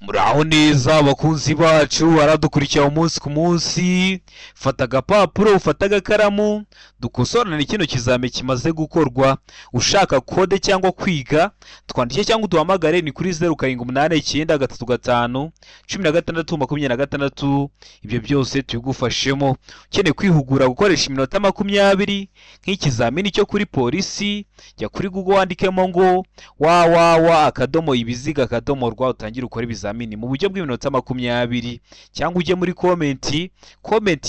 Muraho neza abakunzi bacu baradukurikira umunsi ku munsi. Fata agapapuro, ufata agakaramu, dukosorane kino kizame kimaze gukorwa. Ushaka kode cyangwa kwiga, twandike cyangwa uduhamagare ni kuri 0789 ibyo byose tubigufashemo. Ukeneye kwihugura gukoresha iminota 20 nk'ikizamini cyo kuri polisi, jya kuri Google wandikemo ngo www.ibiziga.rw utangire ukora ibizamini mu buryo bw'iminota 20, cyangwa ujye muri comment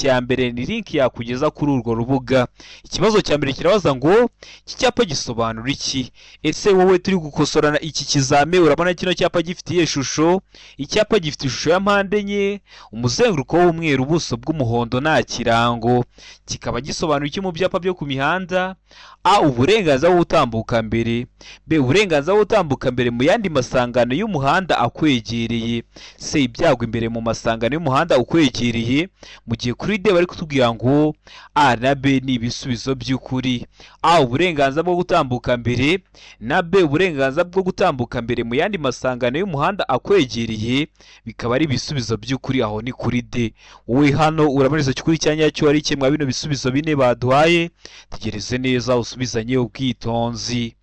ya mbere ni link yakugeza kuri urwo rubuga. Ikibazo cya mbere kirabaza ngo iki cyapa gisobanura iki? Ese wowe turi gukosorana iki kizame urabona kino cyapa gifitiye ishusho? Icyapa gifite ishusho ya mpande enye, umuzenguruko w'umweru, ubuso bw'umuhondo, nta kirango. Kikaba gisobanura iki mu byapa byo ku mihanda? A. Uburenganzira bwo gutambuka mbere. B. Uburenganzira bwo gutambuka mbere mu yandi masangano y'umuhanda akwegereye. C. Ibyago imbere mu masangano y'umuhanda ukwegereye. Mu gihe kuri D bari kutubwira ngo A na B ni ibisubizo by'ukuri. A. Uburenganzira bwo gutambuka mbere, na B. Uburenganzira bwo gutambuka mbere mu yandi masangano y'umuhanda akwegereye, bikaba ari ibisubizo by'ukuri. Aho ni kuri D. Wowe hano uraboneza kuri cyanya cyo ari kimwe bino bisubizo bine baduhaye. Tegereze neza usubizanye ubwitonzi.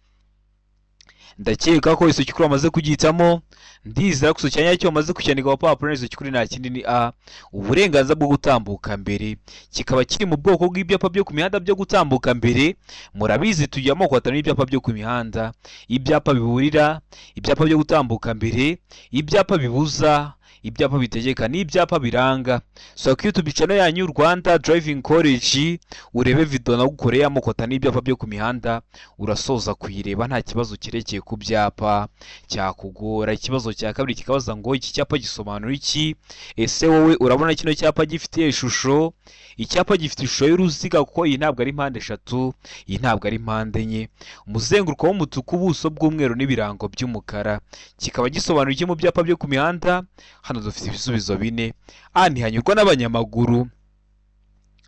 Ndakeka ko iso cyukuru amaze kugitamo. Ndizera ko cyanya cyo amaze kucyandika papuro n'izo cyukuri nta kindi ni A. Uburenganzira bwo gutambuka mbere. Kikaba kiri mu bwoko bw'ibyapa byo ku mihanda byo gutambuka mbere. Murabizi tujyamo kwatana n'ibyapa byo ku mihanda. Ibyapa biburira, ibyapa byo gutambuka mbere, ibyapa bibuza, ibyapa bitegeka, n'ibyapa biranga. So ku YouTube channel yanyu Rwanda Driving College urebe video nagukoreye amokota n'ibyapa byo ku mihanda, urasoza kuyireba nta kibazo kirekeye ku byapa cyakugora. Ikibazo cya kabiri kikabaza ngo iki cyapa gisobanura iki? Ese wowe urabona kino cyapa gifite ishusho? Icyapa gifite ishusho y'uruziga kuko iyi ntabwo ari mpande eshatu, iyi ntabwo ari mpande enye. Umuzenguruko w'umutuku, ubuso bw'umweru n'ibirango by'umukara. Kikaba gisobanura iki mu byapa byo ku mihanda? Hano dufite ibisubizo bine. A. Ntihanyurwa n'abanyamaguru.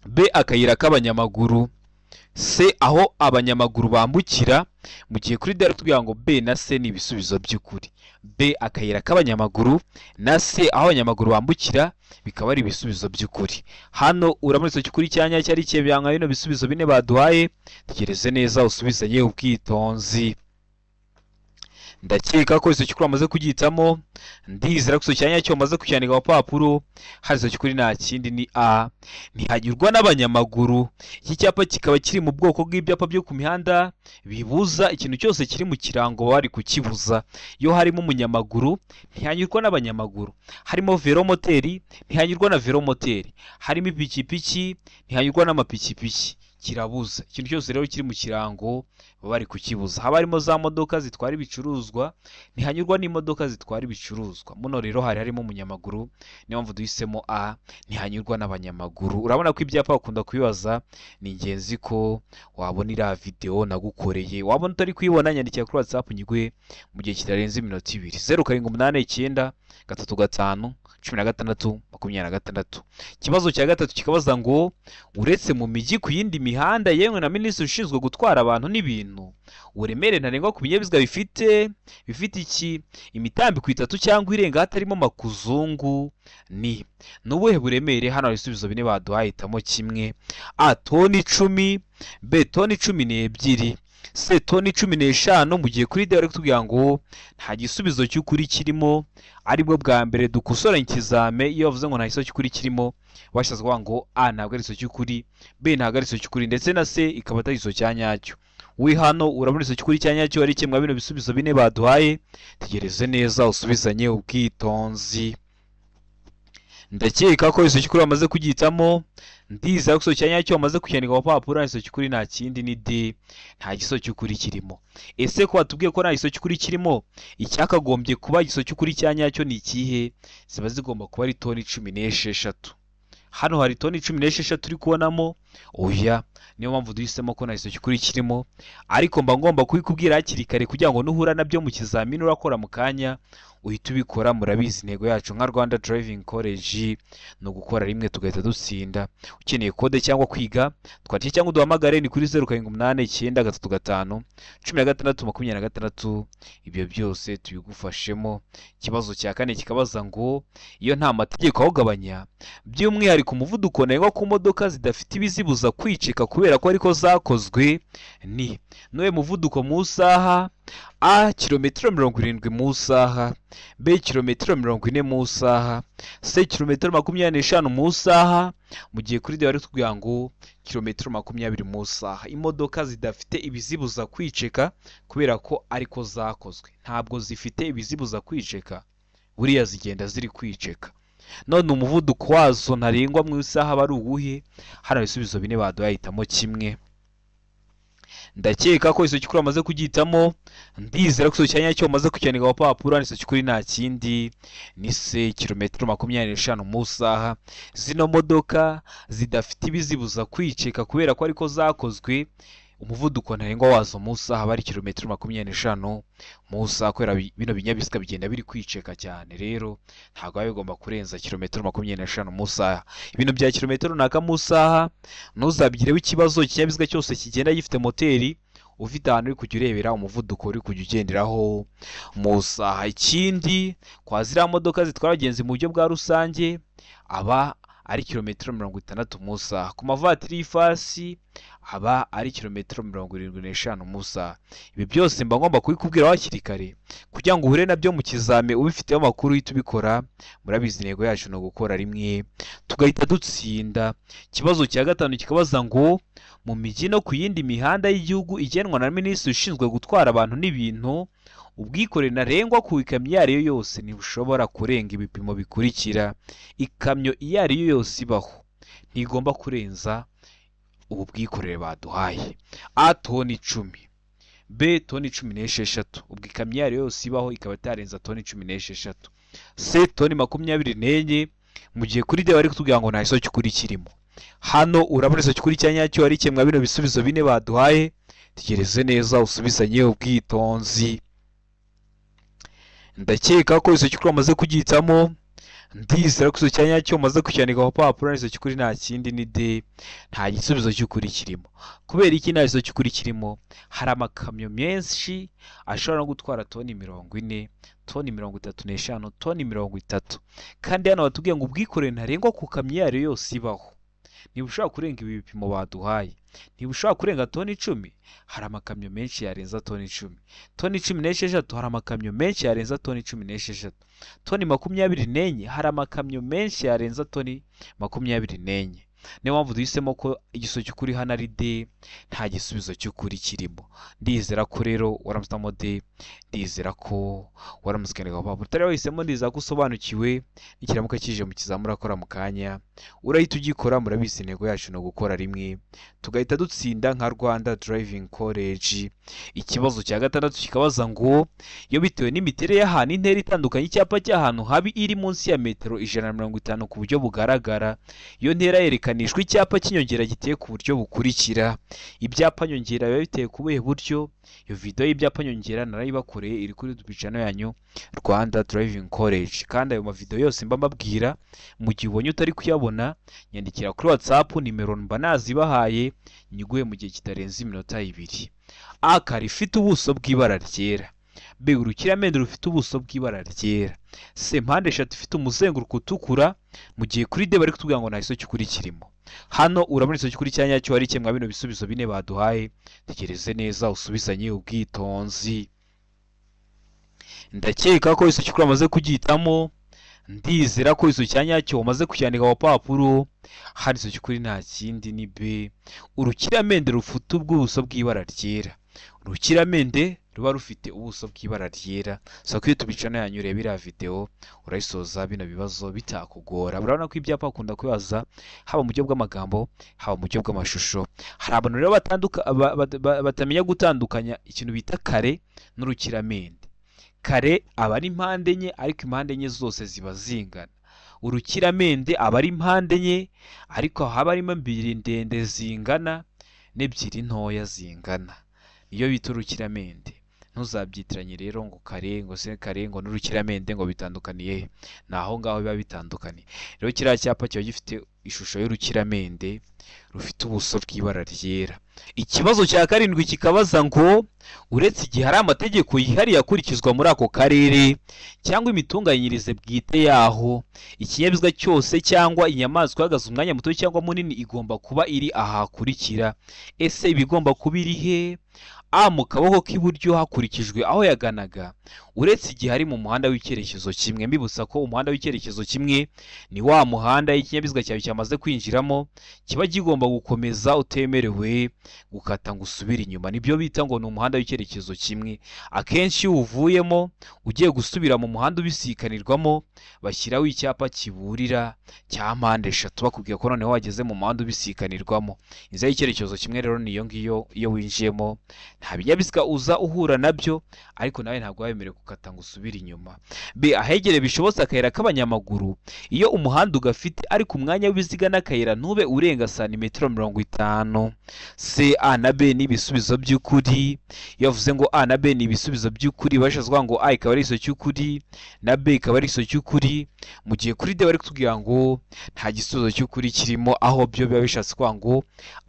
B. Akayira k'abanyamaguru. C. Aho abanyamaguru bambukira. Mu gihe kuri D tubwira ngo B na C ni ibisubizo by'ukuri. B. Akayira k'abanyamaguru, na C. Aho abanyamaguru bambukira, bikaba ari ibisubizo by'ukuri. Hano uramutse cyukuri cyanya cyari cyebyanka bino bisubizo bine baduhaye. Tegereze neza usubizanye ubwitonzi. Ndakeka ko iso cyukuru amaze kugitamo. Ndizera ko iso cyanya cyo amaze kucyandika mu papuro. Hari iso cyukuri nta kindi ni A. Ntihanyurwa n'abanyamaguru. Iki cyapa kikaba kiri mu bwoko bw'ibyapa byo ku mihanda bibuza ikintu cyose kiri mu kirango bari kukibuza. Iyo harimo umunyamaguru ntihanyurwa n'abanyamaguru. Harimo velomoteri ntihanyurwa na velomoteri. Harimo ipikipiki ntihanyurwa n'amapikipiki. Kirabuza ikintu cyose rero kiri mu kirango bari kukibuza. Haba harimo za modoka zitwara ibicuruzwa ntihanyurwa n'imodoka zitwara ibicuruzwa. Muno rero harimo umunyamaguru, niyo mpamvu duhisemo A. Ntihanyurwa n'abanyamaguru. Urabona ko ibyapa bakunda kubibaza. Ni ingenzi ko wabona iriya video nagukoreye. Wabona utari kuyibona, nyandikira kuri WhatsApp nyigwe mu gihe kitarenze iminota 2. 0789 Ikibazo cya gatatu kikabaza ngo uretse mu mijyi ku yindi mihanda yemwe na minisitiri ushinzwe gutwara abantu n'ibintu, uburemere ntarengwa ku binyabiziga bifite iki? Imitambiko 3 cyangwa irenga hatarimo makuzungu ni nubuhe buremere? Hano hari ibisubizo bine baduhaye, hitamo kimwe. A. Toni 10. B. Toni 12. C. Toni 15. Mu gihe kuri D bari kutubwira ngo nta gisubizo cy'ukuri kirimo. Aribwo bwa mbere dukosoranya ikizame. Iyo bavuze ngo nta gisubizo cy'ukuri kirimo, bashatse kuvuga ngo A ntabwo ari igisubizo cy'ukuri, B ntabwo ari igisubizo cy'ukuri, ndetse na C ikaba atari igisubizo cya nyacyo. We hano urabona igisubizo cy'ukuri cya nyacyo ari kimwe bino bisubizo bine baduhaye. Tegereze neza usubizanye ubwitonzi. Ndakeka ko igisubizo cy'ukuri bamaze kugitamo. Ndizera ko igisubizo cya nyacyo bamaze kucyandika mu papuro. Igisubizo cy'ukuri nta kindi ni D. Nta gisubizo cy'ukuri kirimo. Ese ko batubwiye ko nta gisubizo cy'ukuri kirimo, icyakagombye kuba igisubizo cy'ukuri cya nyacyo ni ikihe? Ziba zigomba kuba ari toni 16. Hano hari toni 16 turi kubonamo. oya niyo mpamvu duhisemo ko nta gisozi cy'ukuri kirimo, ariko mba ngomba kubikubwira hakiri kare kugira ngo nuhura nabyo mu kizamini urakora mu kanya uhita ubikora. Murabizi intego yacu nka Rwanda Driving College ni ugukora rimwe tugahita dutsinda. Ukeneye kode cyangwa kwiga twandike cyangwa uduhamagare ni kuri 0789 ibyo byose tubigufashemo. Ikibazo cya kane kikabaza ngo iyo nta mategeko awugabanya, by'umwihariko umuvuduko ntarengwa ku modoka zidafite ibizibuza kwicika kubera ko ariko zakozwe ni n'uwe muvuduko mu isaha: A kilometero 70 mu isaha, B kilometero 40 mu isaha, C kilometero 25 mu isaha, mu gihe kuri D bari kutubwira ngo kilometero 20 mu isaha. Imodoka zidafite ibizibuza kwiceka kubera ko ariko zakozwe, ntabwo zifite ibizibuza kwiceka, buriya zigenda ziri kwiceka. None umuvuduko wazo ntarengwa mu isaha bari uwuhe? Hano ibisubizo bine baduhaye, hitamo kimwe. Ndakeka ko isozi cy'ukuri amaze kugitamo, ndizera ko isozi cyanya cyo amaze kucyandika ku papuro. Isozi cy'ukuri nta kindi ni C kilometero 25 mu isaha. Zino modoka zidafite ibizibuza kwiceka kubera ko ariko zakozwe, umuvuduko ntarengwa wazo mu isaha bari kilometero 25 mu isaha, kubera bino binyabiziga bigenda biri kwiceka cyane, rero ntabwo biba bigomba kurenza kilometero 25 mu isaha. Ibintu bya kilometero naka mu isaha ntuzabigireho ikibazo. Ikinyabiziga cyose kigenda gifite moteri, ufite ahantu uri kujya urebera umuvuduko uri kujya ugenderaho mu isaha. Ikindi, kwa ziriya modoka zitwara abagenzi mu buryo bwa rusange aba ari kilometero 60 mu isaha. Ku mavatiri y'ifasi aba ari kilometero 75 mu isaha. Ibi byose mba ngomba kubikubwira hakiri kare kugira ngo uhure nabyo mu kizame ubifiteho amakuru uhita ubikora. Murabizi intego yacu ni ugukora rimwe tugahita dutsinda. Ikibazo cya gatanu kikabaza ngo mu mijyi no ku yindi mihanda y'igihugu igenwa na minisitiri ushinzwe gutwara abantu n'ibintu, ubwikorere ntarengwa ku ikamyo iyo ari yo yose ntibushobora kurenga ibipimo bikurikira. Ikamyo iyo ari yo yose ibaho ntigomba kurenza ubu bwikorere baduhaye: A toni 10, B toni 16, ubwo ikamyo iyo ari yo yose ibaho ikaba itarenza toni 16, C toni 24, mu gihe kuri D bari kutubwira ngo nta gisozi cy'ukuri kirimo. Hano urabona isozi cy'ukuri cya nyacyo ari kimwe bino bisubizo bine baduhaye. Tegereze neza usubizanye ubwitonzi. Ndakeka ko isozi cy'ukuri amaze kugitamo, ndizera ko isozi cya nyacyo umaze kucyandika ku papuro. Isozi cy'ukuri nta kindi ni D, nta gisubizo cy'ukuri kirimo. Kubera iki nta gisozi cy'ukuri kirimo? Hari amakamyo menshi ashobora no gutwara toni 40, toni 35, toni 30, kandi hano batubwiye ngo ubwikorere ntarengwa ku kamyo iyo ari yo yose ibaho ntibushobora kurenga ibi bipimo baduhaye. Ntibushobora kurenga toni 10, hari amakamyo menshi yarenza toni 10. Toni 16, hari amakamyo menshi yarenza toni 16. Toni 24, hari amakamyo menshi yarenza toni 24. Niyo mpamvu duhisemo ko igisozi cy'ukuri hano ari D, nta gisubizo cy'ukuri kirimo. Ndizera ko rero waramutamo D, ndizera ko waramutsikaniga ku papuro. Utari wahisemo, ndizera ko usobanukiwe n'ikiramuka kije mu kizamini urakora mu kanya urahita ugikora. Murabizi intego yacu ni ugukora rimwe tugahita dutsinda nka Rwanda Driving College. Ikibazo cya gatandatu kikabaza ngo iyo bitewe n'imiterere y'ahantu intera itandukanye icyapa cy'ahantu habi iri munsi ya metero 150 ku buryo bugaragara, iyo ntera yerekanishwa icyapa cy'inyongera giteye ku buryo bukurikira. Ibyapa nyongera biba biteye ku buhe buryo? Iyo video y'ibyapa nyongera narayibakoreye iri kuri YouTube channel yanyu Rwanda Driving College, kandi ayo mavideo yose mba mbabwira mu gihe ubonye utari kuyabona nyandikira kuri WhatsApp, nimero mba nazibahaye nyiguhe mu gihe kitarenze iminota 2. A kare ifite ubuso bw'ibara ryera, B urukiramende rufite ubuso bw'ibara ryera, C mpande eshatu ifite umuzenguruko utukura, mu gihe kuri D bari kutubwira ngo nta gisozi cy'ukuri kirimo. Hano urabona isozi cy'ukuri cya nyacyo ari kimwe bino bisubizo bine baduhaye. Tegereze neza usubizanye ubwitonzi. Ndakeka ko isozi cy'ukuri amaze kugitamo, ndizera ko isozi cya nyacyo umaze kucyandika ku papuro. Hari isozi cy'ukuri nta kindi ni B, urukiramende rufite ubuso bw'ibara ryera. Urukiramende ruba rufite ubuso bw'ibara ryera. So ko iyo tubicana yanyu ureba iriya video urayisoza bino bibazo bitakugora. Urabona ko ibyapa akunda kubaza haba mu buryo bw'amagambo haba mu buryo bw'amashusho. Hari abantu rero batamenya gutandukanya ikintu bita kare n'urukiramende. Kare aba ari impande enye, ariko impande enye zose ziba zingana. urukiramende aba ari impande enye ariko haba harimo ebyiri ndende zingana n'ebyiri ntoya zingana, niyo bita urukiramende. Ntuzabyitiranye rero ngo kare ngo n'urukiramende ngo bitandukaniye he, ni aho ngaho biba bitandukanye. Rero kiriya cyapa kiba gifite ishusho y'urukiramende rufite ubuso bw'ibara ryera. Ikibazo cya karindwi kikabaza ngo uretse igihe hari amategeko yihariye akurikizwa muri ako karere cyangwa imitunganyirize bwite yaho, ikinyabiziga cyose cyangwa inyamaswa ihagaze umwanya muto cyangwa munini igomba kuba iri aha hakurikira. Ese iba igomba kuba iri he? A, mu kaboko k'iburyo hakurikijwe aho yaganaga, uretse igihe ari mu muhanda w'icyerekezo kimwe. Mbibutsa ko umuhanda w'icyerekezo kimwe ni wa muhanda ikinyabiziga cyawe cyamaze kwinjiramo kiba kigomba gukomeza, utemerewe gukata ngo usubire inyuma. Nibyo bita ngo ni umuhanda w'icyerekezo kimwe. Akenshi iyo uvuyemo ugiye gusubira mu muhanda ubisikanirwamo bashyiraho icyapa kiburira cya mpande eshatu bakubwira ko noneho wageze mu muhanda ubisikanirwamo. Inzira y'icyerekezo kimwe rero niyo ngiyo, iyo winjiyemo nta binyabiziga uza uhura nabyo, ariko nawe ntabwo wemerewe gukata ngo usubire inyuma. B, ahegereye bishobotse akayira k'abanyamaguru, iyo umuhanda ugafite ariko umwanya w'ibiziga n'akayira ntube urenga santimetero 50. C, A na B ni ibisubizo by'ukuri. Iyo bavuze ngo A na B ni ibisubizo by'ukuri bashatse kuvuga ngo A ikaba ari iso cy'ukuri na B ikaba ari iso cy'ukuri, mu gihe kuri D bari kutubwira ngo nta gisubizo cy'ukuri kirimo, aho byo biba bishatse kuvuga ngo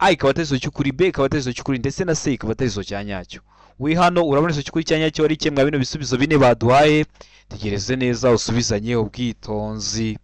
A ikaba atari iso cy'ukuri, B ikaba atari iso cy'ukuri ndetse na C ikaba atari iso cya nyacyo. We hano urabona iso cy'ukuri cya nyacyo ari kimwe bino bisubizo bine baduhaye. Tegereze neza usubizanye ubwitonzi.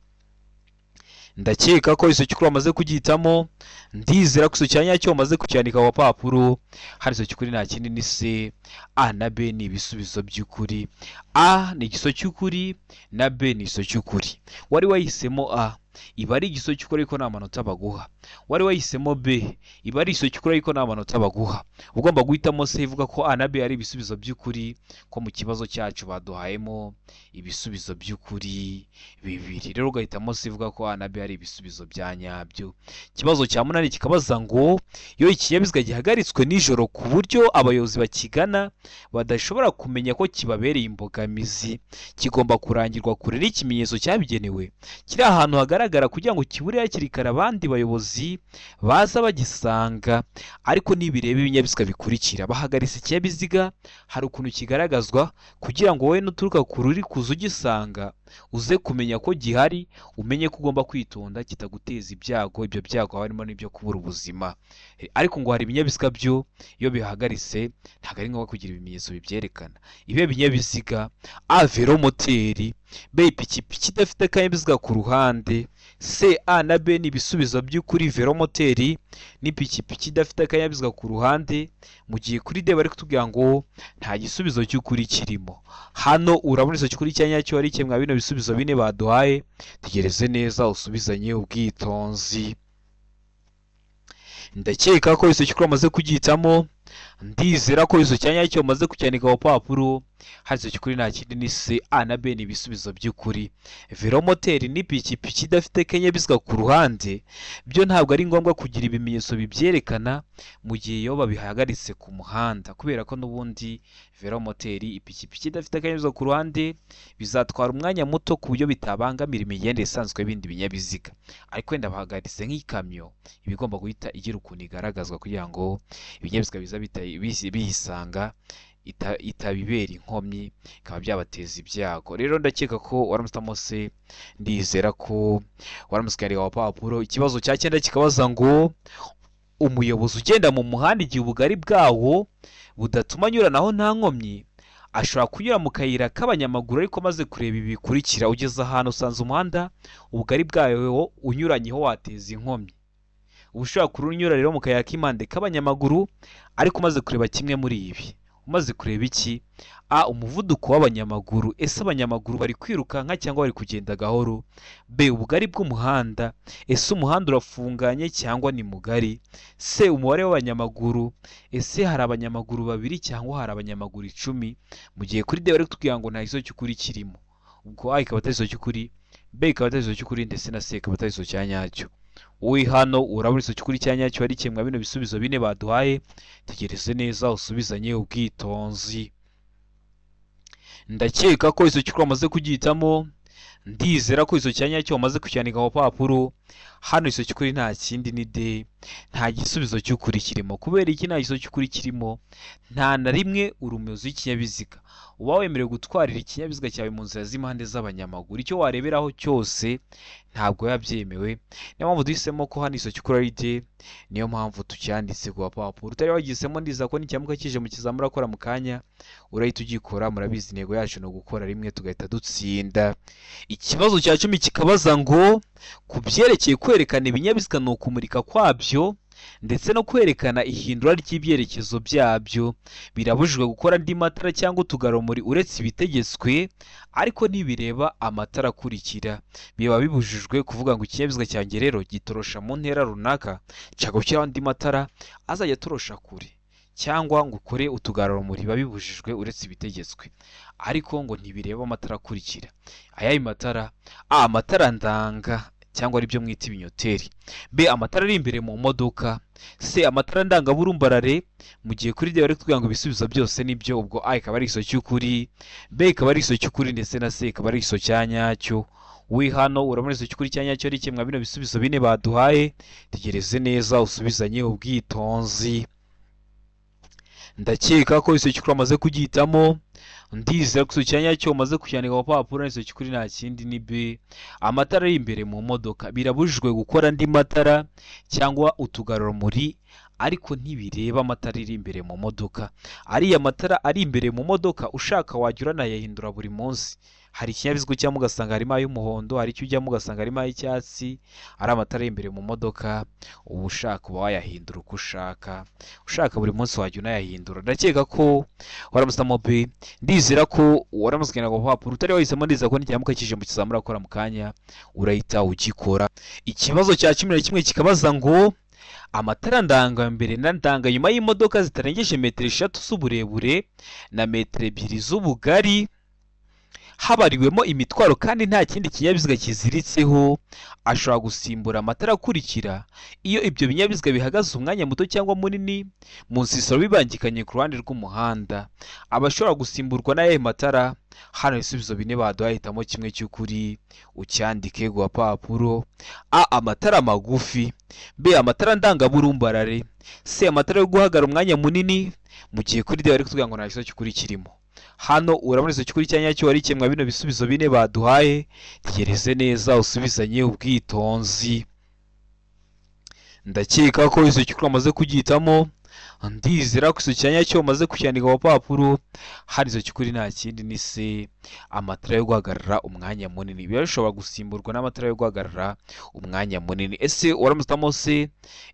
Ndakeka ko iso cy'ukuri wamaze kugihitamo, ndizera ko iso cya nyacyo wamaze kucyandika ku papuro. Hari iso cy'ukuri nta kindi ni C, A na B ni ibisubizo by'ukuri. A ni igiso cy'ukuri na B ni iso cy'ukuri. Wari wahisemo A, iba ari igiso cy'ukuri ariko nta manota baguha. Wari wahisemo B, iba ari iso cy'ukuri ariko nta manota baguha. Ugomba guhitamo C ivuga ko A na B ari ibisubizo by'ukuri, ko mu kibazo cyacu baduhayemo ibisubizo by'ukuri bibiri. Rero ugahitamo C ivuga ko A na B ari ibisubizo bya nyabyo. Ikibazo cya munani kikabaza ngo iyo ikinyabiziga gihagaritswe nijoro ku buryo abayobozi bakigana badashobora kumenya ko kibabereye imbogamizi, kigomba kurangirwa kure n'ikimenyetso cyabigenewe kiri ahantu hagaragara kugira ngo kibure hakiri kare abandi bayobozi baza bagisanga. Ariko nibireba ibinyabiziga bikurikira bahagaritse ikinyabiziga, hari ukuntu kigaragazwa kugira ngo wowe nuturuka ku ruri kuza ugisanga uze kumenya ko gihari, umenye ko ugomba kwitonda kitaguteza ibyago. Ibyo byago harimo n'ibyo kubura ubuzima. Ariko ngo hari ibinyabiziga byo iyo bihagaritse ntabwo ari ngombwa kugira ibimenyetso bibyerekana. Ibi binyabiziga A, velomoteri, B, ipikipiki idafite akanyabiziga ku ruhande. C, A na B ni ibisubizo by'ukuri, velomoteri n'ipikipiki idafite akanyabiziga ku ruhande, mu gihe kuri D bari kutubwira ngo nta gisubizo cy'ukuri kirimo. Hano urabona iso cy'ukuri cya nyacyo ari kimwe bino bisubizo bine baduhaye. Tegereze neza usubizanye ubwitonzi. Ndakeka ko iso cy'ukuri amaze kugihitamo, ndizera ko iso cya nyacyo umaze kucyandika ku papuro. Hari iso cy'ukuri nta kindi ni C, A na B ni ibisubizo by'ukuri. Velomoteri n'ipikipiki idafite akanyabiziga ku ruhande byo ntabwo ari ngombwa kugira ibimenyetso bibyerekana mu gihe iyo babihagaritse ku muhanda, kubera ko n'ubundi velomoteri, ipikipiki idafite akanyabiziga ku ruhande bizatwara umwanya muto ku buryo bitabangamira imigendere isanzwe y'ibindi binyabiziga. Ariko wenda bahagaritse nk'ikamyo, iba igomba guhita igira ukuntu igaragazwa kugira ngo ibinyabiziga biza biyisanga itabibera inkomyi, bikaba byabateza ibyago. Rero ndakeka ko waramusitamo C, ndizera ko waramusikariye wa papuro. Ikibazo cya 9 kikabaza ngo umuyobozi ugenda mu muhanda igihe ubugari bwawo budatuma anyuranaho nta nkomyi ashobora kunyura mu kayira k'abanyamaguru, ariko maze kureba ibi bikurikira ugeze ahantu usanze umuhanda ubugari bwawo unyuranyeho wateza inkomyi. Uba ushobora kurunyura rero mu kayira k'impande k'abanyamaguru, ariko umaze kureba kimwe muri ibi. Umaze kureba iki? A, umuvuduko w'abanyamaguru, ese abanyamaguru bari kwirukanka cyangwa bari kugenda gahoro? B, ubugari bw'umuhanda, ese umuhanda urafunganye cyangwa ni mugari? C, umubare w'abanyamaguru, ese hari abanyamaguru 2 cyangwa hari abanyamaguru 10? Mu gihe kuri D bari kutubwira ngo nta giso cy'ukuri kirimo, ubwo A ikaba atari iso cy'ukuri, B ikaba atari iso cy'ukuri ndetse na C ikaba atari iso cya nyacyo. Wowe hano urabona iso cy'ukuri cya nyacyo ari kimwe bino bisubizo bine baduhaye. Tegereze neza usubizanye ubwitonzi. Ndakeka ko iso cy'ukuri amaze kugihitamo, ndizera ko iso cyanya cyo wamaze kucyandika ku papuro. Hano iso cy'ukuri nta kindi ni de, nta gisubizo cy'ukuri kirimo. Kubera iki nta gisubizo cy'ukuri kirimo? Nta na rimwe uri umuyobozi w'ikinyabiziga uba wemerewe gutwarira ikinyabiziga cyawe mu nzira z'impande z'abanyamaguru. Icyo wareberaho cyose ntabwo biba byemewe. Niyo mpamvu duhisemo ko hano iso cy'ukuri ari de, niyo mpamvu tucyanditse ku papuro. Utari wagisemo ndiza ko nicyamuka kije mu kizamura akora mu kanya urahita ugikora. Murabizi intego yacu ni ugukora rimwe tugahita dutsinda. Ikibazo cya 10 kikabaza ngo ku byerekeye kwerekana ibinyabiziga ni ukumurika kwabyo ndetse no kwerekana ihindura ry'ibyerekezo byabyo. Birabujijwe gukora andi matara cyangwa utugarurumuri uretse ibitegetswe, ariko ntibireba amatara akurikira. Biba bibujijwe kuvuga ngo ikinyabiziga cyanjye rero gitorosha mu ntera runaka, nshaka gushyiraho andi matara azajya atorosha kure, cyangwa ngo ukore utugarurumuri. Biba bibujijwe uretse ibitegetswe, ariko ngo ntibireba amatara akurikira. Ayayi matara: A, amatara ndanga cyangwa ari byo mwita ibinyoteri. B, amatara ari imbere mu modoka. C, amatara ndangaburumbarare. Mu gihe kuri D bari kutubwira ngo ibisubizo byose nibyo, ubwo A ikaba ari iso cy'ukuri, B ikaba ari iso cy'ukuri, ndetse na C ikaba ari iso cyanyacyo. We hano urabona iso cy'ukuri cyanyacyo ari kimwe bino bisubizo bine baduhaye. Tegereze neza usubizanye ubwitonzi. Ndakeka ko iso cy'ukuri amaze kugihitamo. Ndizera ko iso cyanyacyo umaze kucyandika ku papuro. Iso cy'ukuri nta kindi ni B, amatara ari imbere mu modoka. Birabujijwe gukora andi matara cyangwa utugarurumuri, ariko ntibireba amatara ari imbere mu modoka. Ariya matara ari imbere mu modoka ushaka wajya uranayahindura buri munsi. Hari ikinyabiziga ujyamo ugasanga harimo ay'umuhondo, hari icyo ujyamo ugasanga harimo ay'icyatsi. Ari amatara imbere mu modoka, uba ushaka uba wayahindura uko ushaka. Ushaka buri munsi wajya unayahindura. Ndakeka ko waramusamo B. Ndizera ko waramusukana ku papuro. Utari wahisemo ndizera ko n'icyamuka kije mu kizamura akora mu kanya urahita ugikora. Ikibazo cya 11 kikabaza ngo amatara ndanga mbere na ndanga nyuma y'imodoka zitarengeje metero 3 z'uburebure na metero 2 z'ubugari habariwemo imitwaro kandi nta kindi kinyabiziga kiziritseho, ashobora gusimbura amatara akurikira iyo ibyo binyabiziga bihagaze umwanya muto cyangwa munini mu nsisiro bibangikanye ku ruhande rw'umuhanda. Abashobora gusimburwa n'ayahe matara? Hano ibisubizo bine baduhahitamo kimwe cy'ukuri, ucyandike ku papuro. A, amatara magufi. B, amatara ndangaburumbarare. C, amatara yo guhagarara umwanya munini. Mu gihe kuri D bari kutubwira ngo nta gisubizo cy'ukuri kirimo. Hano urabona iso cy'ukuri cyanyacyo ari kimwe bino bisubizo bine baduhaye. Tegereze neza usubizanye ubwitonzi. Ndakeka ko iso cy'ukuri amaze kugihitamo. Ndizera ko iso cyanyacyo umaze kucyandika ku papuro. Hari iso cy'ukuri nta kindi ni C, amatara yo guhagarara umwanya munini. Birashobora gusimburwa n'amatara yo guhagarara umwanya munini. Ese waramusitamo C?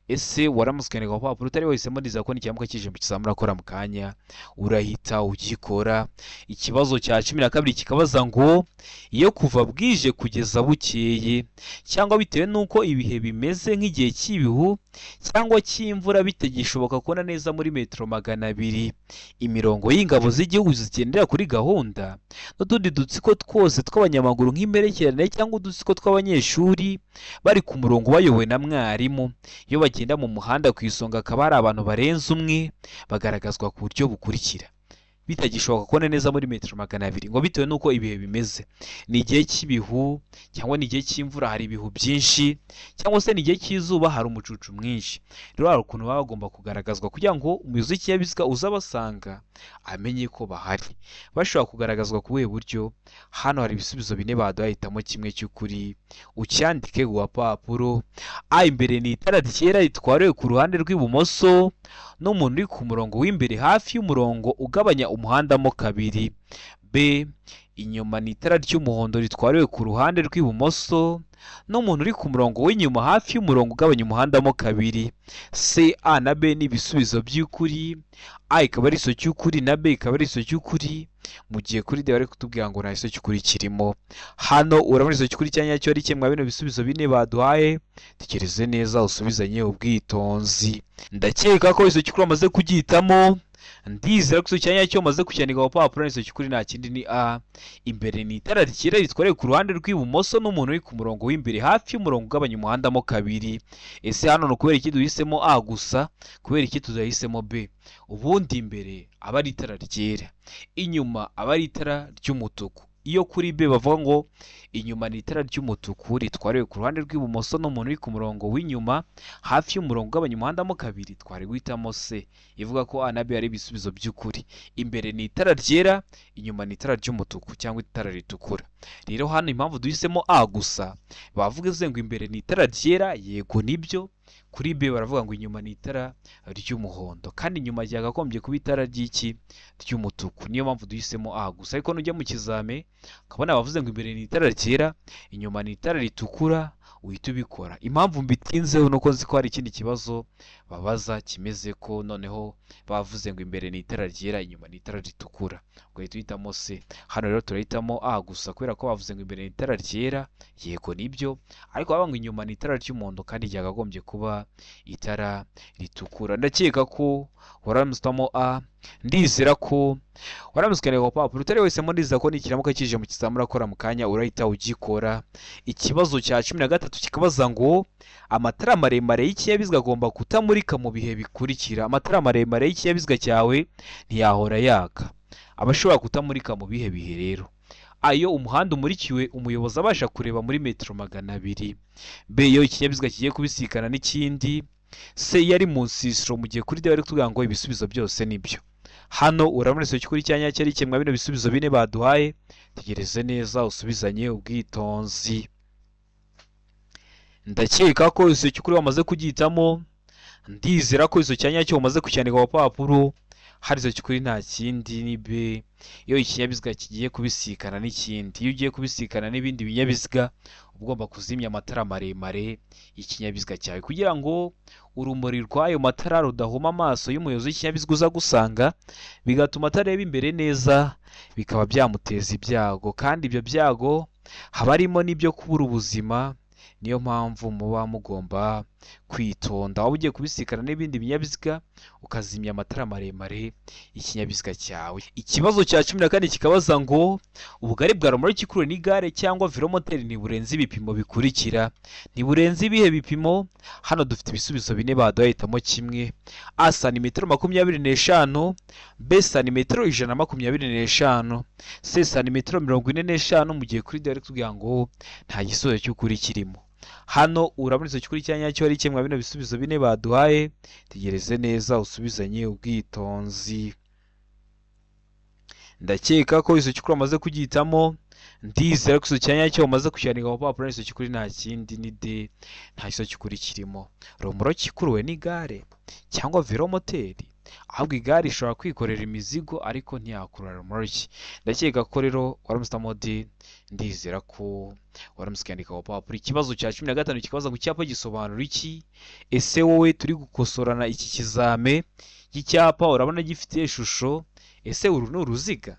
Ese waramusukana ku papuro? Utari wahisemo ndizera ko n'icyamuka kije mu kizamura akora mu kanya urahita ugikora. Ikibazo cya 12 kikabaza ngo iyo kuva bwije kugeza bukeye cyangwa bitewe n'uko ibihe bimeze nk'igihe cy'ibihu cyangwa cy'imvura bitagishoboka kubona neza muri metero 200 imirongo y'ingabo z'igihugu zigendera kuri gahunda n'utundi dutsiko twose tw'abanyamaguru nk'imperekerane cyangwa udutsiko tw'abanyeshuri bari ku murongo bayobowe na mwarimu. Iyo bagenda mu muhanda ku isonga akaba hari abantu barenze umwe, bagaragazwa ku buryo bukurikira. Bitagishoboka kubona neza muri metero 200 ngo bitewe n'uko ibihe bimeze. Ni igihe cy'ibihu cyangwa ni igihe cy'imvura hari ibihu byinshi, cyangwa se ni igihe cy'izuba hari umucucu mwinshi. Rero hari ukuntu baba bagomba kugaragazwa kugira ngo umuyobozi w'ikinyabiziga uzabasanga amenye ko bahari. Bashobora kugaragazwa ku buhe buryo? Hano hari ibisubizo bine baduhahitamo kimwe cy'ukuri, ucyandike ku papuro. A, imbere ni itara ryera ritwariwe ku ruhande rw'ibumoso n'umuntu uri ku murongo w'imbere hafi y'umurongo ugabanya umuhanda mo kabiri. B, inyuma ni itara ry'umuhondo ritwariwe ku ruhande rw'ibumoso n'umuntu uri ku murongo w'inyuma hafi y'umurongo ugabanya umuhanda mo kabiri. C, A na B ni ibisubizo by'ukuri. A ikaba ari iso cy'ukuri na B ikaba ari iso cy'ukuri. Mu gihe kuri D bari kutubwira ngo nta iso cy'ukuri kirimo. Hano urabona iso cy'ukuri cyanyacyo ari kimwe bino bisubizo bine baduhaye. Tekereze neza usubizanye ubwitonzi. Ndakeka ko iso cy'ukuri amaze kugihitamo. Ndizera ko iso cyanyacyo umaze kucyandika ku papuro. Iso cy'ukuri nta kindi ni A, imbere ni itara ryera ritwariwe ku ruhande rw'ibumoso n'umuntu uri ku murongo w'imbere hafi y'umurongo ugabanya umuhanda mo kabiri. Ese hano no kubera iki duhisemo A gusa, kubera iki tudahisemo B? Ubundi imbere aba ari itara ryera, inyuma aba ari itara ry'umutuku, iyo kuri B bavuga ngo inyuma ni itara ry'umutuku ritwariwe ku ruhande rw'ibumoso n'umuntu uri ku murongo w'inyuma hafi y'umurongo ugabanya umuhanda mo kabiri, twari guhitamo C ivuga ko A na B ari ibisubizo by'ukuri. Imbere ni itara ryera, inyuma ni itara ry'umutuku cyangwa itara ritukura. Rero hano impamvu duhisemo A gusa, bavuze ngo imbere ni itara ryera, yego nibyo. Kuri B baravuga ngo inyuma ni itara ry'umuhondo, kandi inyuma ryagagombye kuba itara ry'iki ry'umutuku. Niyo mpamvu duhisemo A gusa. Ariko nujya mu kizame ukabona bavuze ngo imbere ni itara ryera, inyuma ni itara ritukura, uhita ubikora. Impamvu mbitinzeho nuko nzi ko hari ikindi kibazo babaza kimeze ko noneho bavuze ngo imbere ni itara ryera, inyuma ni itara ritukura, ugahita uhitamo C. Hano rero turahitamo A gusa kubera ko bavuze ngo imbere ni itara ryera, yego nibyo, ariko bavuga ngo inyuma ni itara ry'umuhondo kandi ryagagombye kuba itara ritukura. Ndakeka ko waramusitamo A, ndizera ko waramusikaniye ku papuro. Utari wese mo ndizera ko nikiramuka kije mu kizamura akora mu kanya urahita ugikora. Ikibazo cya 13 kikabaza ngo amatara maremare y'ikinyabiziga agomba kutamurika mu bihe bikurikira. Amatara maremare y'ikinyabiziga cyawe ntiyahora yaka, abashobora kutamurika mu bihe bihe rero: ayo umuhanda umurikiwe umuyobozi abasha kureba muri metero 200, B iyo ikinyabiziga kigiye kubisikana n'ikindi, C yari mu nsisiro mu gihe kuri D bari kutubwira ngo ibisubizo byose nibyo. Hano urabona icyo kuri cyanya cyari kimwe bino bisubizo bine baduhaye, tegereze neza usubizanye ubwitonzi. Ndakeka ko icyo kuri wamaze kugitamo, ndizera ko icyo cyanya cyo umaze kucyandika ku papuro. Hari icyo kuri nta kindi ni B iyo ikinyabiziga kigiye kubisikana n'ikindi. Iyo ugiye kubisikana n'ibindi binyabiziga ugomba kuzimya amatara maremare y'ikinyabiziga cyawe kugira ngo urumuri rw'ayo matara rudahuma amaso y'umuyobozi w'ikinyabiziga uza gusanga, bigatuma atareba imbere neza, bikaba byamuteza ibyago, kandi ibyo byago haba harimo n'ibyo kubura ubuzima. Niyo mpamvu muba mugomba kwitonda waba ugiye kubisikana n'ibindi binyabiziga ukazimya amatara maremare y'ikinyabiziga cyawe. Ikibazo cya 14 kikabaza ngo ubugari bwa romoroki ikuruwe n'igare cyangwa velomoteri ntiburenze ibipimo bikurikira. Ntiburenze ibihe bipimo? Hano dufite ibisubizo bine baduhitamo kimwe: A santimetero 25, B santimetero 125, C santimetero 45, mu gihe kuri D bari kutubwira ngo nta gisubizo cy'ukuri kirimo. Hano urabona icyo kuri cyanya cyo ari kimwe bino bisubizo bine baduhaye, tegereze neza usubizanye ubwitonzi. Ndakeka ko icyo kuri amaze kugitamo, ndizera ko icyo cyanya cyo umaze kucyandika ku papuro. Icyo kuri nta kindi ni D, nta icyo kuri kirimo. Romoroki ikuruwe n'igare cyangwa velomoteri, ahubwo igare ishobora kwikorera imizigo ariko ntiyakurura romoroki. Ndakeka ko rero waramusitamo D, ndizera ko waramusikandika ku papuro. Ikibazo cya 15 kikabaza ngo icyapa gisobanura iki? Ese wowe turi gukosorana iki kizame cy'icyapa urabona gifite ishusho, ese uru ni uruziga?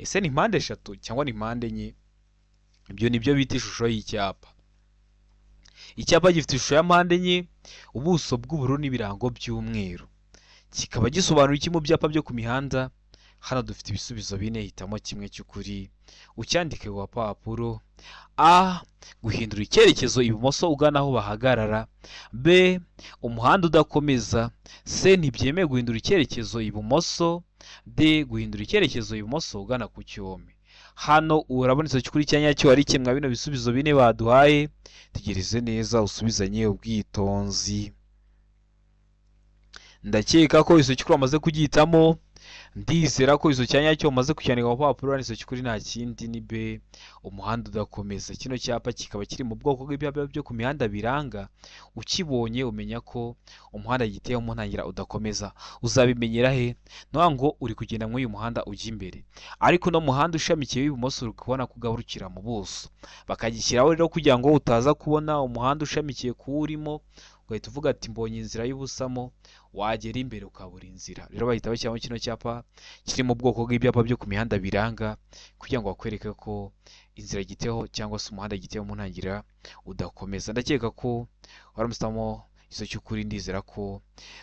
Ese ni mpande eshatu cyangwa ni mpande enye? Ibyo nibyo bita ishusho y'icyapa. Icyapa gifite ishusho ya mpande enye, ubuso bw'ubururu n'ibirango by'umweru. Kikaba gisobanura iki mu byapa byo ku mihanda? Hano dufite ibisubizo bine, hitamo kimwe cy'ukuri ucyandike ku papuro. A guhindura icyerekezo ibumoso ugana aho bahagarara, B umuhanda udakomeza, C ntibyemewe guhindura icyerekezo ibumoso, D guhindura icyerekezo ibumoso ugana ku cyome. Hano urabona icyo kuri cyanya cyo ari kimwe bino bisubizo bine baduhaye, tegereze neza usubizanye ubwitonzi. Ndakeka ko icyo kuri amaze kugitamo, ndizera ko icyo cyanya cyo umaze kucyandika ku papuro. Icyo kuri nta kindi ni B umuhanda udakomeza. Kino cyapa kikaba kiri mu bwoko bw'ibyapa byo ku mihanda biranga, ukibonye umenya ko umuhanda giteye mu ntangira udakomeza. Uzabimenyera he? Nwa ngo uri kugenda muri uyu muhanda ujya imbere, ariko no muhanda ushamikiye ibumoso uri kubona kugaburukira mu buso, bakagishyiraho rero kugira ngo utaza kubona umuhanda ushamikiye kuwurimo ugahita uvuga ati mbonye inzira y'ubusamo, wagera imbere ukabura inzira. Rero bahita bashyiramo kino cyapa kiri mu bwoko bw'ibyapa byo ku mihanda biranga, kugira ngo bakwereke ko inzira giteho cyangwa se umuhanda giteho mu ntangirira udakomeza. Ndakeka ko waramusitamo icyo cy'ukuri, ndizera ko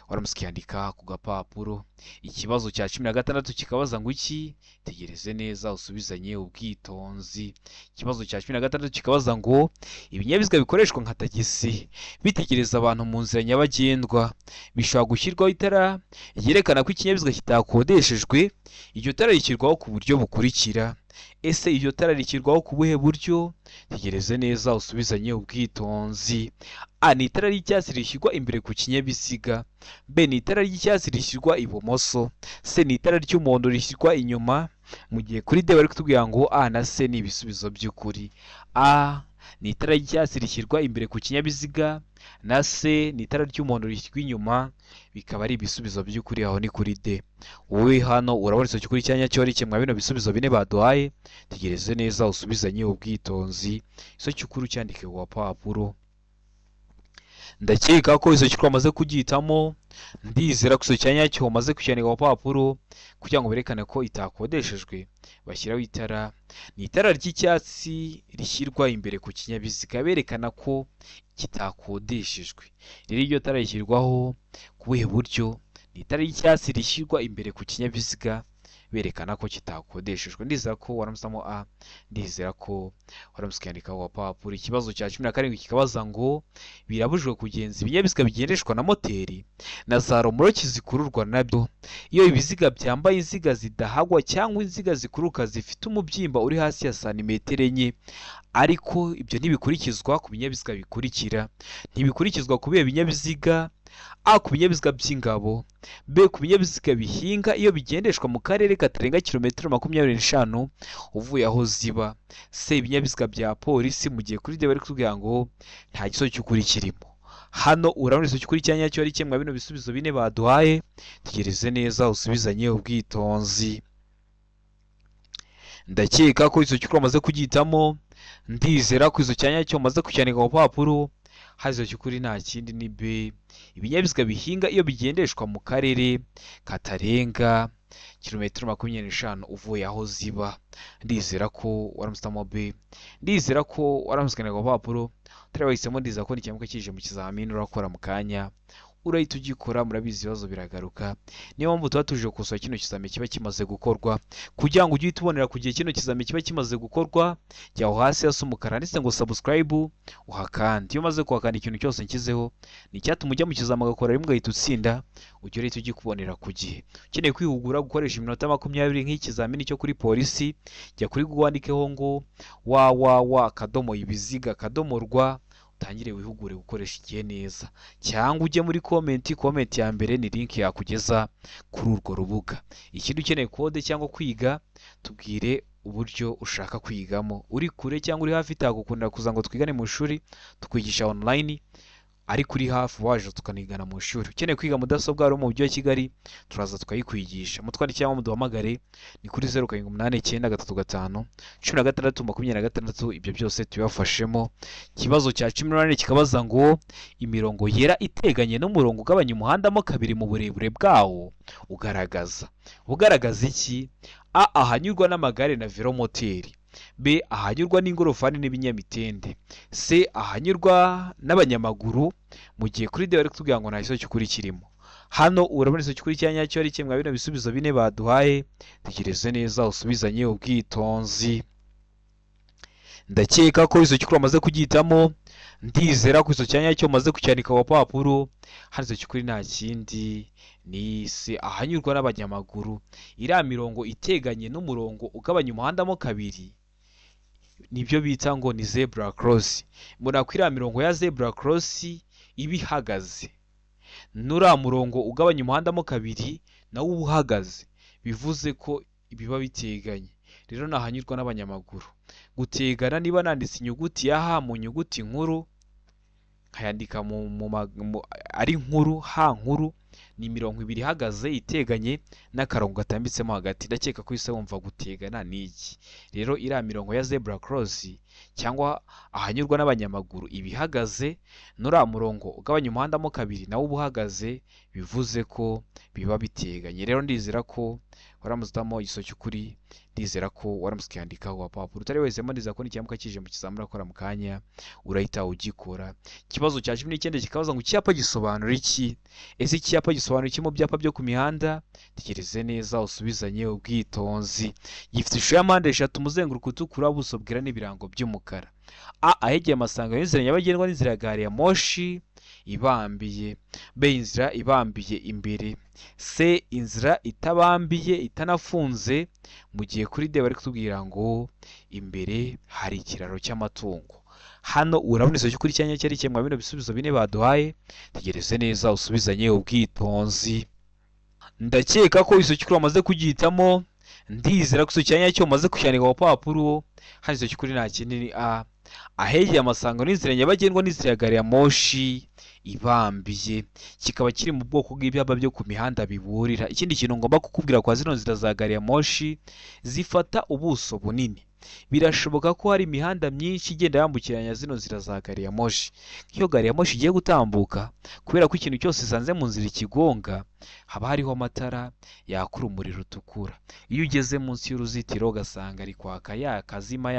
waramusikandika ku gapapuro. Ikibazo cya 16 kikabaza ngo iki? Tegereze neza usubizanye ubwitonzi. Ikibazo cya 16 kikabaza ngo ibinyabiziga bikoreshwa nka tagisi bitegereza abantu mu nzira nyabagendwa bishobora gushyirwaho itara ryerekana ko ikinyabiziga kitakodeshejwe. Iryo tara rishyirwaho ku buryo bukurikira: ese iryo tara rishyirwaho ku buhe buryo? Tegereze neza usubizanye ubwitonzi. A ni itara ry'icyatsi rishyirwa imbere ku kinyabiziga. B ni itara ry'icyatsi rishyirwa ibumoso. C ni itara ry'umuhondo rishyirwa inyuma. Mu gihe kuri D bari kutubwira ngo A na C ni ibisubizo by'ukuri. A ni itara ry'icyatsi rishyirwa imbere ku kinyabiziga, na C ni itara ry'umuhondo rishyirwa inyuma, bikaba ari ibisubizo by'ukuri. Aho ni kuri D. Wowe hano urabona isomo cy'ukuri cyanya cyo ari kimwe bino bisubizo bine baduhaye. Tegereze neza usubizanye ubwitonzi. Isomo cy'ukuri cyandike ku papuro. Ndakeka ko isomo cy'ukuri wamaze kugihitamo. Ndizera ko isomo cyanya cyo wamaze kucyandika ku papuro kugira ngo berekane ko itakodeshejwe. Bashyiraho itara, ni itara ry'icyatsi rishyirwa imbere ku kinyabiziga, berekana ko kitakodeshejwe. Rero iryo tara rishyirwaho ku buhe buryo? Ni itara ry'icyatsi rishyirwa imbere ku kinyabiziga, berekana ko kitakodeshejwe. Ndizera ko waramusamo A, ndizera ko waramusikandika wa papuro. Ikibazo cya 17 kikabaza ngo birabujijwe kugenza ibinyabiziga bigendeshwa na moteri na za romoroki zikururwa nabyo iyo ibiziga byambaye inziga zidahagwa cyangwa inziga zikuruka zifite umubyimba uri hasi ya santimetero 4, ariko ibyo ntibikurikizwa ku binyabiziga bikurikira. Ntibikurikizwa ku bihe binyabiziga: A ku binyabiziga by'ingabo, B ku binyabiziga bihinga iyo bigendeshwa mu karere katarenga kilometero 25 uvuye aho ziba, C ibinyabiziga bya polisi. Mu gihe kuri D bari kutubwira ngo nta gisozo cy'ukuri kirimo. Hano urabona isomo cy'ukuri cyanya cyo ari kimwe bino bisubizo bine baduhaye. Tegereze neza usubizanye ubwitonzi. Ndakeka ko isomo cy'ukuri wamaze kugihitamo. Ndizera ko isomo cyanya cyo wamaze kucyandika ku papuro. Hazo cy'ukuri nta kindi ni B, ibinyabiziga bihinga iyo bigendeshwa mu karere katarenga kilometero 25 uvuye aho ziba. Ndizera ko waramusitamo B, ndizera ko waramusikana ku papuro. Tari wahisemo, ndizera ko n'ikimuka kije mu kizamini urakora mu kanya urahita ugikora. Murabizi ibibazo biragaruka, niyo mpamvu tuba tuje gukosora kino kizamini kiba kimaze gukorwa, kugira ngo ujye utubonera ku gihe kino kizamini kiba kimaze gukorwa. Jya aho hasi hasa umukara ndetse ngo subscribe uhakande. Iyo umaze kuhakanda ikintu cyose nshyizeho ni icyatuma ujya mu kizamini ugakora rimwe ugahita utsinda, ujye urahita ugikubonera ku gihe. Ukeneye kwihugura gukoresha iminota 20 nk'ikizamini cyo kuri polisi, jya kuri Google wandikeho ngo www.ibiziga.rw utangire wihugure gukoresha igihe neza, cyangwa ujye muri comment ya mbere ni link yakugeza kuri urwo rubuga. Ikindi ukeneye kode cyangwa kwiga, tubwire uburyo ushaka kwigamo. Uri kure cyangwa uri hafi, itagukundira kuza ngo twigane mu ishuri tukwigisha online, ariko uri hafi waje tukanigana mu ishuri. Ukeneye kwiga mudasobwa ari mu mujyi wa Kigali, turaza tukayikwigisha. Mutwandikire cyangwa muduhamagare ni kuri 0789 ibyo byose tubafashemo. Ikibazo cya 18 kikabaza ngo imirongo yera iteganye n'umurongo ugabanya umuhanda mo kabiri mu burebure bwawo ugaragaza iki? A ahanyurwa n'amagare na velomoteri, B ahanyurwa n'ingorofani n'ibinyamitende, C ahanyurwa n'abanyamaguru. Mu gihe kuri D bari kutubwira ngo nta gisozo cy'ukuri kirimo. Hano urabona isomo cy'ukuri cyanya cyo ari kimwe bino bisubizo bine baduhaye. Tegereze neza usubizanye ubwitonzi. Ndakeka ko isomo cy'ukuri wamaze kugihitamo. Ndizera ko isomo cyanya cyo wamaze kucyandika ku papuro. Hano isomo cy'ukuri nta kindi ni C ahanyurwa n'abanyamaguru. Iriya mirongo iteganye n'umurongo ugabanya umuhanda mo kabiri nibyo bita ngo ni zebra cross. Mbona ko iriya mirongo ya zebra cross iba ihagaze, nuriya murongo ugabanya umuhanda mo kabiri nawo uba uhagaze, bivuze ko biba biteganye. Rero nahanyurwa n'abanyamaguru. Gutegana, niba nanditse inyuguti ya H mu nyuguti nkuru nkayandika ari nkuru, H nkuru, ni imirongo ibiri ihagaze iteganye n'akarongo gatambitsemo hagati. Ndakeka ko ise wumva gutegana ni iki. Rero iriya mirongo ya zebra cross cyangwa ahanyurwa n'abanyamaguru iba ihagaze, nuriya murongo ugabanya umuhanda mo kabiri nawo uba uhagaze, bivuze ko biba biteganye. Rero ndizera ko waramuzitamo igisozo cy'ukuri, ndizera ko waramusikandika wa papuro. Utari wese ndizera ko n'ikimuka kije mu kizamini urakora mu kanya urahita ugikora. Ikibazo cya 19 kikabaza ngo icyapa gisobanura iki? Ese icyapa cyapa gisobanura iki mu byapa byo ku mihanda? Tegereze neza usubizanye ubwitonzi. Gifite ishusho ya mpande eshatu, umuzenguruko utukura, ubuso bwera n'ibirango by'umukara. A. Ahegeye amasangano y'inzira nyabagendwa n'inzira ya gari ya moshi ibambiye. B. Inzira ibambiye imbere. C. Inzira itabambiye itanafunze, mu gihe kuri D bari kutubwira ngo imbere hari ikiraro cy'amatungo. Hano urabona isomo kuri cyanya cyari cyemwa bino bisubizo bine baduhaye. Tegereze neza usubizanye ubwitonzi. Ndakeka ko isomo kuri wamaze kugihitamo. Ndizera ko isomo cyanya cyo maze kucyandika ku papuro. Hano isomo kuri nta kinini A. Ahegeye amasangano n'inzira nyabagendwa n'inzira ya gari ya moshi ibambiye, kikaba kiri mu bwoko bw'ibyapa byo ku mihanda biburira. Ikindi kintu ngomba kukubwira kwa zino nzira za gari ya moshi, zifata ubuso bunini. Birashoboka ko hari imihanda myinshi igenda yambukiranya zino nzira za gari ya moshi. Nk'iyo gari ya moshi igiye gutambuka, kubera ko ikintu cyose isanze mu nzira ikigonga, haba hariho amatara yakura umuriro rutukura. Iyo ugeze munsi y'uruzitiro ugasanga ari kwaka yakazima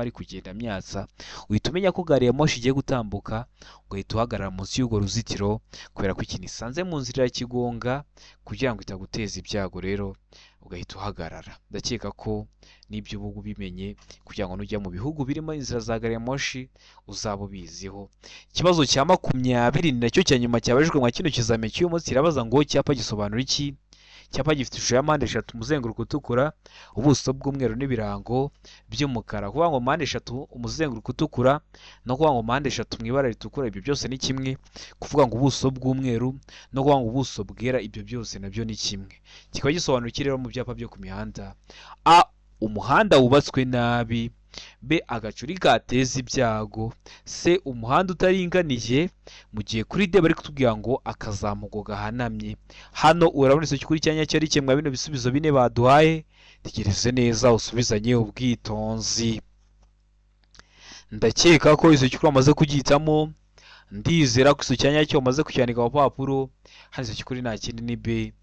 ari kugenda myatsa, uhita umenya ko gari ya moshi igiye gutambuka, ugahita uhagarara munsi y'urwo ruzitiro, kubera ko ikintu isanze mu nzira ya kigonga, kugira ngo itaguteza ibyago rero ugahita uhagarara. Ndakeka ko n'ibyo ubu ubimenye, kugira ngo nujya mu bihugu birimo inzira za gari ya moshi uzaba ubiziho. Ikibazo cya 20 ni nacyo cya nyuma cyabajijwe mwa kino kizamini cy'uyu munsi. Kirabaza ngo icyapa gisobanura iki? Icyapa gifite ishusho ya mpande eshatu, umuzenguruko utukura, ubuso bw'umweru n'ibirango by'umukara. Kuvuga ngo mpande eshatu umuzenguruko utukura no kuvuga ngo mpande eshatu mu ibara ritukura, ibyo byose ni kimwe. Kuvuga ngo ubuso bw'umweru no kuvuga ngo ubuso bwera, ibyo byose nabyo ni kimwe. Kikaba gisobanura iki rero mu byapa byo ku mihanda? A. Umuhanda wubatswe nabi. B. Agacuri kateza ibyago. C. Umuhanda utaringaniye, mu gihe kuri D bari kutubwira ngo akazamuko gahanamye. Hano urabona isomo kuri cyanya cyari cyemwa bino bisubizo bine baduhaye. Tegereze neza usubizanye ubwitonzi. Ndakeka ko isomo kuri wamaze kugihitamo. Ndizera ko isomo cyanya cyo wamaze kucyandika ku papuro. Hano isomo kuri nta kindi ni B.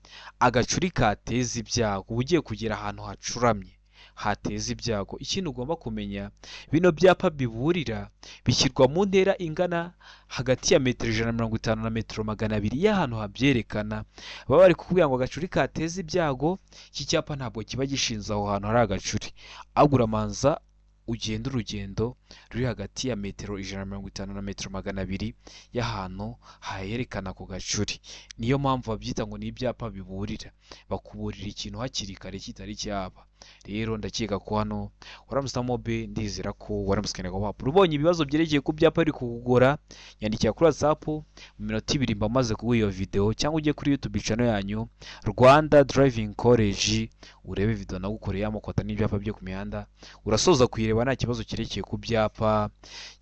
Agacuri kateza ibyago. Uba ugiye kugera ahantu hacuramye, hateza ibyago. Ikintu ugomba kumenya, bino byapa biburira bishyirwa mu ntera ingana hagati ya metero 150 na metero 200 y'ahantu habyerekana. Baba bari kukubwira ngo agacuri kateza ibyago. Iki cyapa ntabwo kiba gishinze aho hantu hari agacuri, ahubwo uramanza ugenda urugendo ruri hagati ya metero 150 na metero 200 y'ahantu hayerekana ku gacuri. Niyo mpamvu babyita ngo ni ibyapa biburira, bakuburira ikintu hakiri kare kitari cyaba. Rero ndakeka ko hano waramusamo B. Ndizera ko waramusikana ku papuro. Ubonye ibibazo byerekeye ku byapa biri kugora, yandikira kuri WhatsApp mu minota 2 mba maze kuguha iyo video, cyangwa ujye kuri YouTube channel yanyu Rwanda Driving College urebe video nagukoreye amakota n'ibyapa byo ku mihanda. Urasoza kuyireba nta kibazo kirekeye ku byapa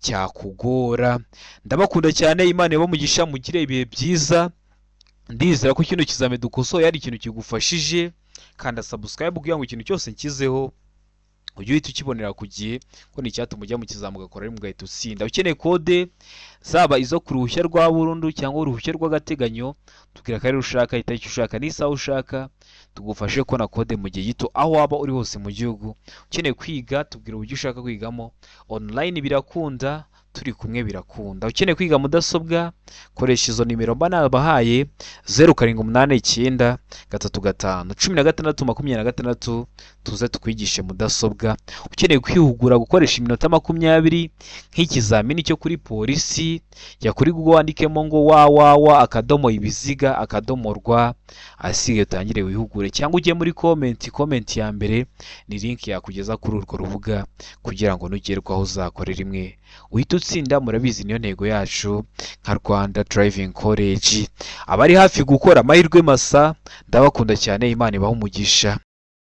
cyakugora. Ndabakunda cyane, Imana ibamugisha, mugire ibihe byiza. Ndizera ko kino kizame dukosoye ari ikintu kigufashije. Kanda subscribe kugira ngo ikintu cyose nkizeho ujye uhita ukibonera ku gihe, ko ni icyatuma ujya mu kizamu ugakora rimwe ugahita utsinda. Ukeneye kode zaba izo ku ruhushya rwa burundu cyangwa uruhushya rw'agateganyo, tubwira ko ari ushaka, itariki ushaka n'isaha ushaka, tugufashe ko na kode mu gihe gito aho waba uri hose mu gihugu. Ukeneye kwiga, tubwira uburyo ushaka kwigamo. Online birakunda, turi kumwe birakunda. Ukeneye kwiga mudasobwa, koresha izo nimero mba nabahaye 0789 35 16 26, tuze tukwigishe mudasobwa. Ukeneye kwihugura gukoresha iminota 20 nk'ikizamini cyo kuri polisi, ya kuri Google wandikemo ngo www.ibiziga.rw asige utangire wihugure, cyangwa ujye muri comment ya mbere ni link yakugeza kuri urwo rubuga, kugira ngo nugerwaho uzakorera imwe uhita utsinda. Murabizi niyo ntego yacu nka Rwanda Driving College. Abari hafi gukora amahirwe masa, ndabakunda cyane, Imana ibahe umugisha.